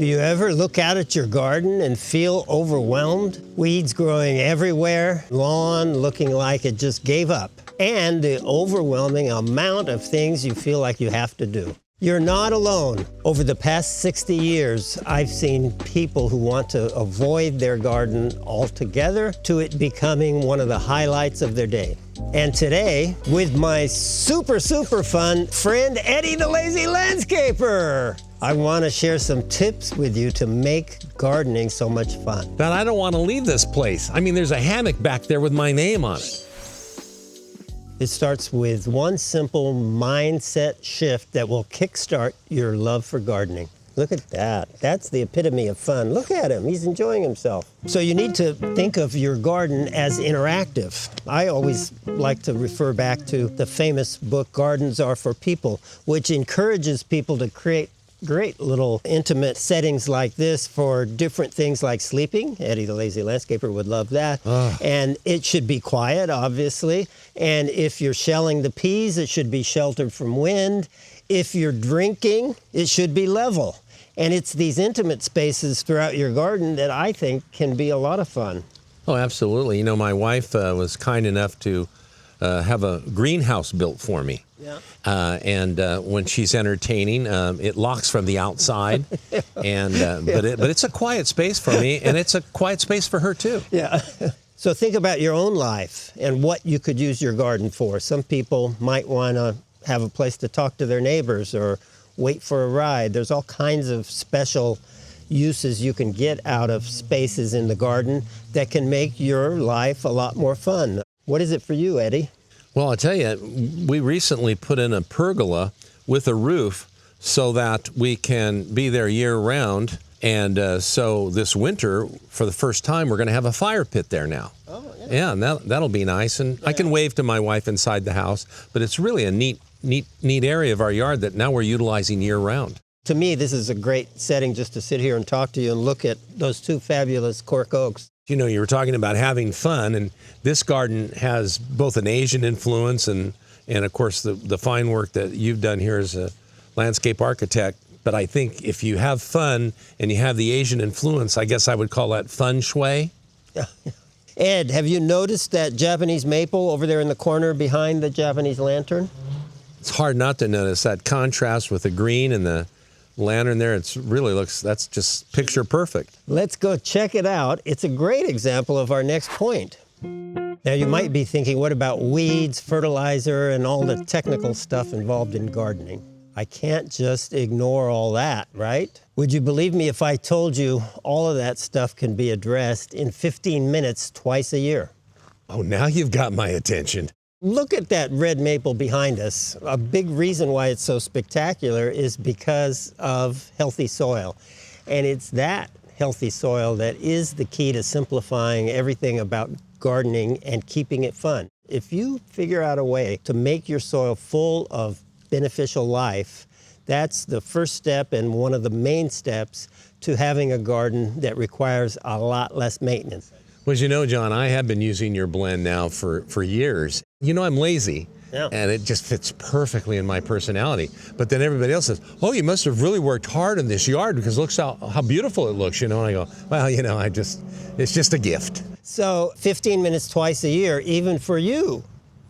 Do you ever look out at your garden and feel overwhelmed? Weeds growing everywhere, lawn looking like it just gave up, and the overwhelming amount of things you feel like you have to do. You're not alone. Over the past 60 years, I've seen people who want to avoid their garden altogether to it becoming one of the highlights of their day. And today, with my super fun friend, Eddie the Lazy Landscaper, I want to share some tips with you to make gardening so much fun. But I don't want to leave this place. I mean, there's a hammock back there with my name on it. It starts with one simple mindset shift that will kickstart your love for gardening. Look at that. That's the epitome of fun. Look at him. He's enjoying himself. So you need to think of your garden as interactive. I always like to refer back to the famous book, Gardens Are for People, which encourages people to create great little intimate settings like this for different things like sleeping. Eddie the Lazy Landscaper would love that. And it should be quiet, obviously. And if you're shelling the peas, it should be sheltered from wind. If you're drinking, it should be level. And it's these intimate spaces throughout your garden that I think can be a lot of fun. Oh, absolutely. You know, my wife was kind enough to have a greenhouse built for me. Yeah. And when she's entertaining, it locks from the outside. And but it's a quiet space for me, and it's a quiet space for her too. Yeah. So think about your own life and what you could use your garden for. Some people might want to have a place to talk to their neighbors or wait for a ride. There's all kinds of special uses you can get out of spaces in the garden that can make your life a lot more fun. What is it for you, Eddie? Well, I'll tell you, we recently put in a pergola with a roof so that we can be there year-round. And so this winter, for the first time, we're going to have a fire pit there now. Oh, yeah. Yeah, and that'll be nice. And I can wave to my wife inside the house, but it's really a neat area of our yard that now we're utilizing year-round. To me, this is a great setting just to sit here and talk to you and look at those two fabulous cork oaks. You know, you were talking about having fun, and this garden has both an Asian influence and of course, the fine work that you've done here as a landscape architect. But I think if you have fun and you have the Asian influence, I guess I would call that feng shui. Ed, have you noticed that Japanese maple over there in the corner behind the Japanese lantern? It's hard not to notice that contrast with the green and the lantern there. It really looks, that's just picture perfect. Let's go check it out. It's a great example of our next point. Now you might be thinking, what about weeds, fertilizer, and all the technical stuff involved in gardening? I can't just ignore all that, right? Would you believe me if I told you all of that stuff can be addressed in 15 minutes twice a year? Oh, now you've got my attention. Look at that red maple behind us. A big reason why it's so spectacular is because of healthy soil. And it's that healthy soil that is the key to simplifying everything about gardening and keeping it fun. If you figure out a way to make your soil full of beneficial life, that's the first step and one of the main steps to having a garden that requires a lot less maintenance. Well, as you know, John, I have been using your blend now for years. You know, I'm lazy, and it just fits perfectly in my personality. But then everybody else says, oh, you must have really worked hard in this yard because look how beautiful it looks, you know. And I go, well, you know, it's just a gift. So 15 minutes twice a year, even for you,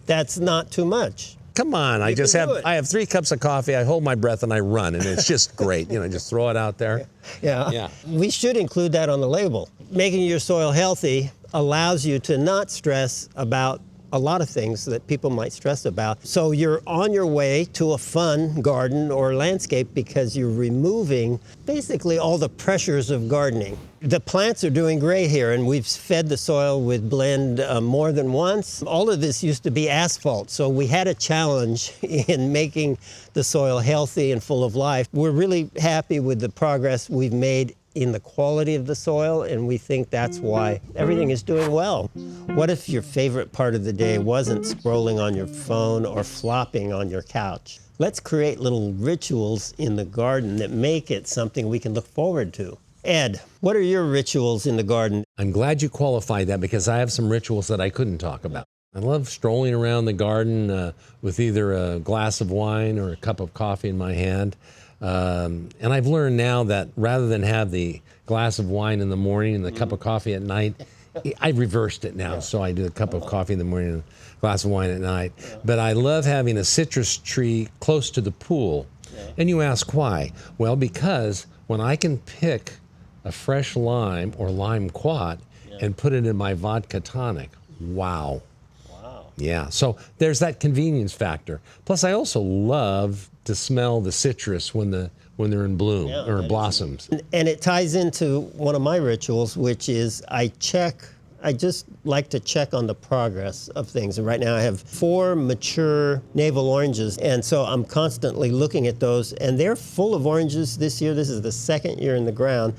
that's not too much. Come on, I have 3 cups of coffee, I hold my breath and I run, and it's just great. You know, just throw it out there. Yeah. We should include that on the label. Making your soil healthy allows you to not stress about a lot of things that people might stress about. So you're on your way to a fun garden or landscape because you're removing basically all the pressures of gardening. The plants are doing great here, and we've fed the soil with blend more than once. All of this used to be asphalt, so we had a challenge in making the soil healthy and full of life. We're really happy with the progress we've made in the quality of the soil, and we think that's why everything is doing well. What if your favorite part of the day wasn't scrolling on your phone or flopping on your couch? Let's create little rituals in the garden that make it something we can look forward to. Ed, what are your rituals in the garden? I'm glad you qualified that because I have some rituals that I couldn't talk about. I love strolling around the garden with either a glass of wine or a cup of coffee in my hand. And I've learned now that rather than have the glass of wine in the morning and the cup of coffee at night, I reversed it now. So I do a cup of coffee in the morning and a glass of wine at night. But I love having a citrus tree close to the pool. And you ask why? Well, because when I can pick a fresh lime or lime quat and put it in my vodka tonic, wow. Yeah, so there's that convenience factor. Plus, I also love to smell the citrus when they're in bloom or blossoms. And it ties into one of my rituals, which is I just like to check on the progress of things. And right now I have 4 mature navel oranges, and so I'm constantly looking at those, and they're full of oranges this year. This is the 2nd year in the ground,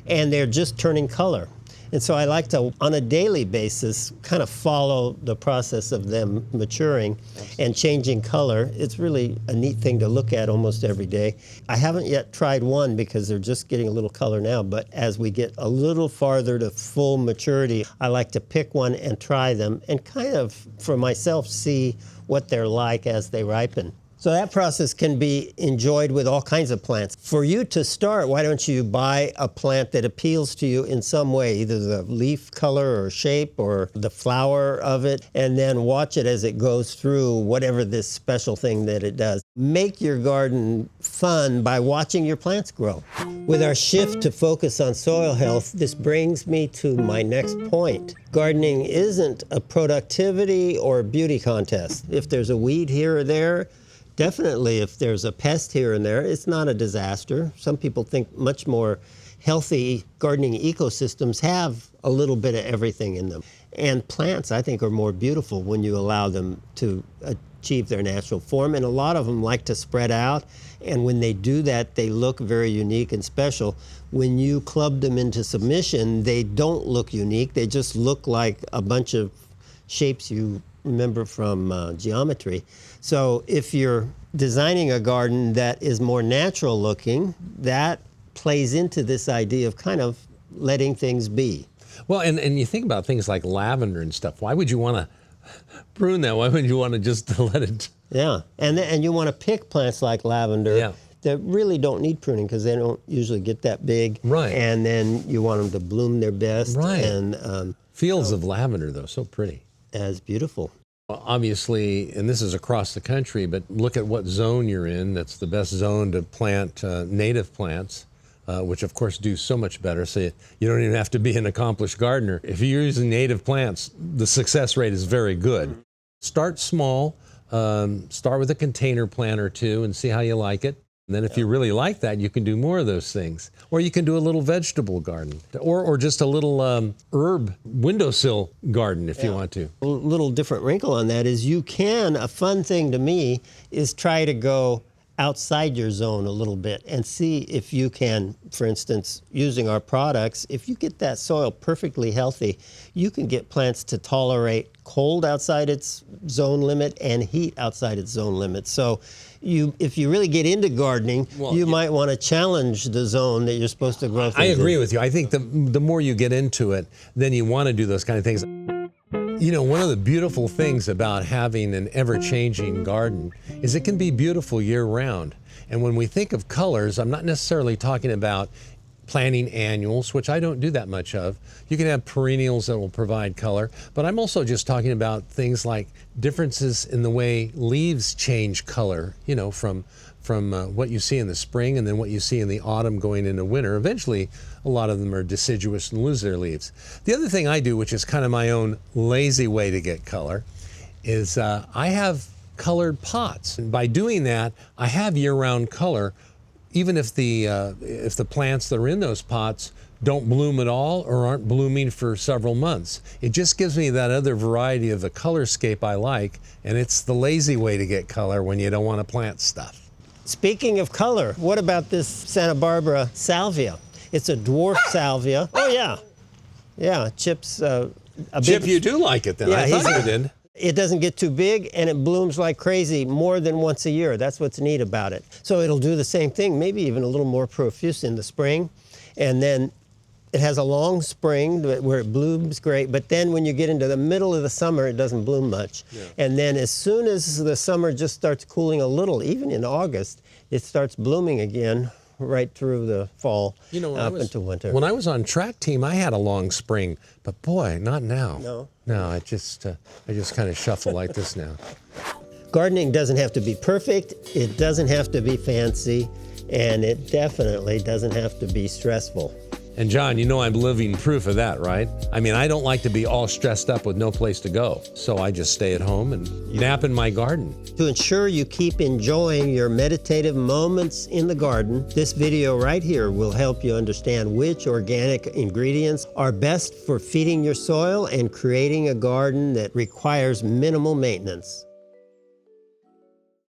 and they're just turning color. And so I like to, on a daily basis, kind of follow the process of them maturing and changing color. It's really a neat thing to look at almost every day. I haven't yet tried one because they're just getting a little color now, but as we get a little farther to full maturity, I like to pick one and try them and kind of, for myself, see what they're like as they ripen. So that process can be enjoyed with all kinds of plants. For you to start, why don't you buy a plant that appeals to you in some way, either the leaf color or shape or the flower of it, and then watch it as it goes through whatever this special thing that it does. Make your garden fun by watching your plants grow. With our shift to focus on soil health, this brings me to my next point. Gardening isn't a productivity or beauty contest. If there's a weed here or there, definitely, if there's a pest here and there, it's not a disaster. Some people think much more healthy gardening ecosystems have a little bit of everything in them. And plants, I think, are more beautiful when you allow them to achieve their natural form. And a lot of them like to spread out. And when they do that, they look very unique and special. When you club them into submission, they don't look unique. They just look like a bunch of shapes you remember from geometry. So if you're designing a garden that is more natural looking, that plays into this idea of kind of letting things be. Well, and you think about things like lavender and stuff. Why would you want to prune that? Why would you want to just let it? Yeah, and you want to pick plants like lavender that really don't need pruning because they don't usually get that big. Right. And then you want them to bloom their best. Right. And fields of lavender, though, so pretty. As beautiful. Well, obviously, and this is across the country, but look at what zone you're in. That's the best zone to plant native plants, which of course do so much better. So you don't even have to be an accomplished gardener. If you're using native plants, the success rate is very good. Start small. Start with a container plant or 2 and see how you like it. And then if you really like that, you can do more of those things. Or you can do a little vegetable garden or just a little herb windowsill garden if you want to. A little different wrinkle on that is a fun thing to me is try to go outside your zone a little bit and see if you can, for instance, using our products, if you get that soil perfectly healthy, you can get plants to tolerate cold outside its zone limit and heat outside its zone limit. So if you really get into gardening, you might want to challenge the zone that you're supposed to grow things I agree in. with you. I think the more you get into it, then you want to do those kind of things. You know, one of the beautiful things about having an ever-changing garden is it can be beautiful year-round. And when we think of colors, I'm not necessarily talking about planting annuals, which I don't do that much of. You can have perennials that will provide color, but I'm also just talking about things like differences in the way leaves change color, you know, from what you see in the spring and then what you see in the autumn going into winter. Eventually, a lot of them are deciduous and lose their leaves. The other thing I do, which is kind of my own lazy way to get color, is I have colored pots. And by doing that, I have year-round color, even if the plants that are in those pots don't bloom at all or aren't blooming for several months. It just gives me that other variety of the colorscape I like, and it's the lazy way to get color when you don't want to plant stuff. Speaking of color, what about this Santa Barbara salvia? It's a dwarf salvia. Oh, yeah. Yeah, Chip's a Chip, big... you do like it then. Yeah, I thought you did. It doesn't get too big, and it blooms like crazy more than once a year. That's what's neat about it. So it'll do the same thing, maybe even a little more profuse in the spring. And then it has a long spring where it blooms great, but then when you get into the middle of the summer, it doesn't bloom much. Yeah. And then as soon as the summer just starts cooling a little, even in August, it starts blooming again right through the fall up into winter. When I was on track team, I had a long spring, but boy, not now. No, I just kind of shuffle like this now. Gardening doesn't have to be perfect, it doesn't have to be fancy, and it definitely doesn't have to be stressful. And John, you know I'm living proof of that, right? I mean, I don't like to be all stressed up with no place to go. So I just stay at home and nap in my garden. To ensure you keep enjoying your meditative moments in the garden, this video right here will help you understand which organic ingredients are best for feeding your soil and creating a garden that requires minimal maintenance.